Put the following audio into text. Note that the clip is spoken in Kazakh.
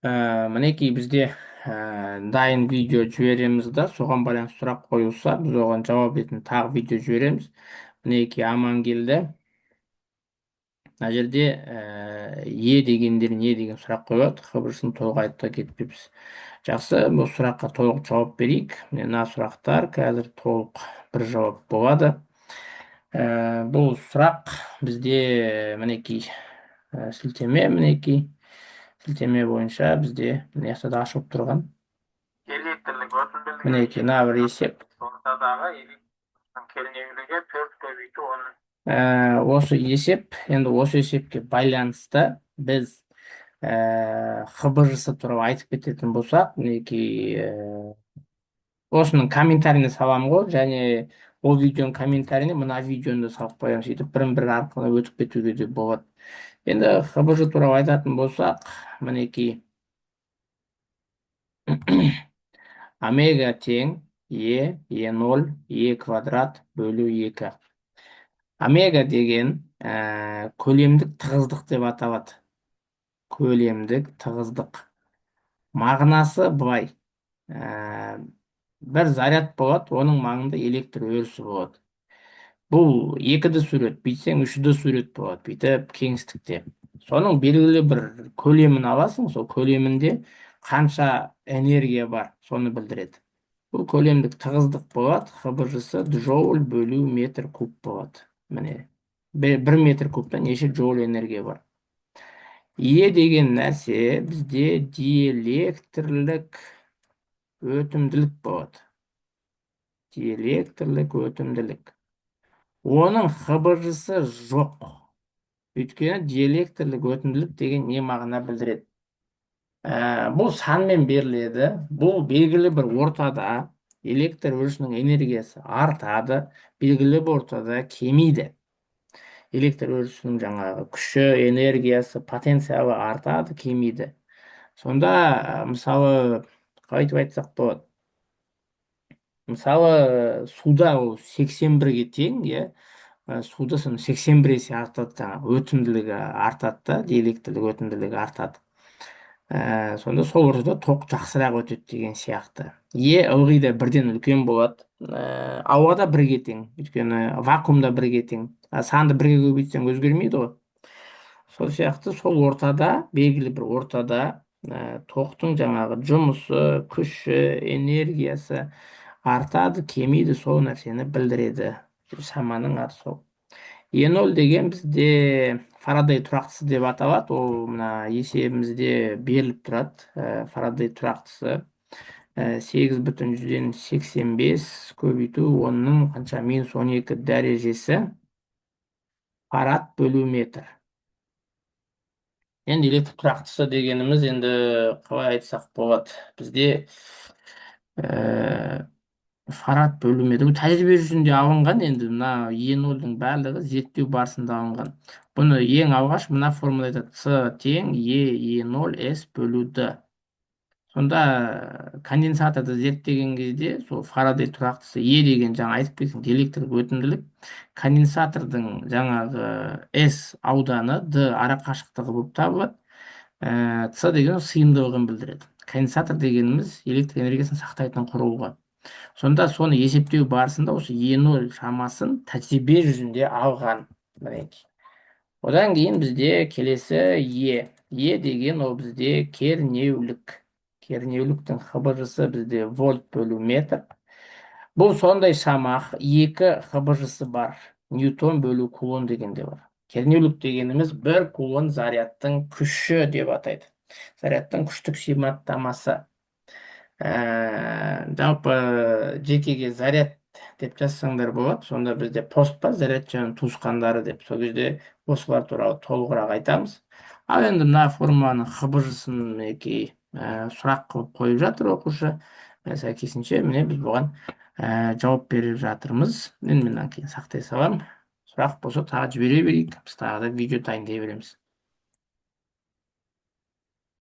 Мінекей бізде дайын видео жібереміз да, соған байланысты сұрақ қойылса, біз оған жауап ретінде тағы видео жібереміз. Мінекей аман келді. Мына жерде дегендер не деген сұрақ қойылады. Хабарсын толық айтуға кетпейміз. Жақсы, бұл сұраққа толық жауап берейік. Мына сұрақтар қазір толық бір жауап болады. Бұл сұрақ бізде мінекей сілтеме бойынша бізде мына да ашылып тұрған. Электрлік өтімділігі мінекей мына бір есеп. Ортадағы электрдің кернеулігі 4 көбейту 10. Осы есеп, енді осы есепке байланысты біз ХБЖ-сы туралы айтып кететін болсақ, мінекей осының комментарийіне саламын ғой, және ол видеоның комментарийіне мына видеоны да салып қоямын, сөйтіп бірін-бірі арқылы өтіп кетуге де болады. Енді ХБЖ туралы айтатын болсақ, мінекей омега тең Е0 Е квадрат бөлу 2. Омега деген көлемдік тығыздық деп аталады. Көлемдік тығыздық. Мағынасы былай. Бір заряд болады, оның маңында электр өрісі болады. Бұл 2-ді сурет, бүйтсең 3-ді сурет болады, бүйтіп кеңістікте. Соның белгілі бір көлемін аласың, сол көлемінде қанша энергия бар, соны білдіреді. Бұл көлемдік тығыздық болады, ХБЖ-сы джоуль бөлу метр куб болады. Міне, 1 метр кубта неше джоуль энергия бар. Е деген нәрсе бізде диэлектрлік өтімділік болады. Диэлектрлік өтімділік. Оның ХБЖ-сы жоқ. Өйткені диэлектрлік өтімділік деген не мағына білдіреді? Бұл санмен беріледі. Бұл белгілі бір ортада электр өрісінің энергиясы артады, белгілі бір ортада кемейді. Электр өрісінің жаңағы күші, энергиясы, потенциалы артады, кемейді. Сонда, мысалы, қалай айтып айтсақ болады? Мысалы, суда ол 81-ге тең, суда 81 есе артады, өтімділігі артады да, диэлектрлік өтімділігі артады. Сонда сол ортада тоқ жақсырақ өтеді деген сияқты. Ылғи да бірден үлкен болады. Ауада бірге тең, өйткені вакуумда бірге тең. Санды бірге көбейтсең өзгермейді ғой. Сол сияқты сол ортада, белгілі бір ортада тоқтың жаңағы жұмысы, күші, энергиясы артады, кемейді, сол нәрсені білдіреді. Шаманың аты сол. Е0 деген бізде Фарадей тұрақтысы деп аталады. Ол мына есебімізде беріліп тұрады. Фарадей тұрақтысы 8,85 көбейту 10-ның қанша -12 дәрежесі фарад бөлу метр. Енді электр тұрақтысы дегеніміз, енді қалай айтсақ болады? Бізде фарад бөлу метр. Тәжірибе жүзінде алынған, енді мына Е0-дің барлығы зерттеу барысында алынған. Бұны ең алғаш мына формула айтады: С тең Е0 С бөлу Д. Сонда конденсаторды зерттеген кезде сол Фарадей тұрақтысы деген жаңа айтып кеттің, диэлектрлік өтімділік, конденсатордың жаңағы S ауданы Д арақашықтығы болып табылады. С деген сыйымдылығын білдіреді. Конденсатор дегеніміз электр энергиясын сақтайтын құрылғы. Сонда соны есептеу барысында осы Е0 шамасын тәжірибе жүзінде алған. Одан кейін бізде келесі Е деген ол бізде кернеулік. Кернеуліктің ХБЖ-сы бізде вольт бөлу метр. Бұл сондай шама, 2 ХБЖ-сы бар. Ньютон бөлу кулон дегенде бар. Кернеулік дегеніміз 1 кулон зарядтың күші деп атайды. Зарядтың күштік сипаттамасы. Жалпы жекеге заряд деп жазсаңдар болады. Сонда бізде пост па, заряд және туысқандары деп. Сол кезде осылар туралы толығырақ айтамыз. Ал енді мына формуланың ХБЖ-сын сұрақ қылып қойып жатыр оқушы. Сәйкесінше міне біз бұған жауап беріп жатырмыз. Мен кейін сақтай салам. Сұрақ болса тағы жібере берейік. Біз тағы да видео дайындай береміз.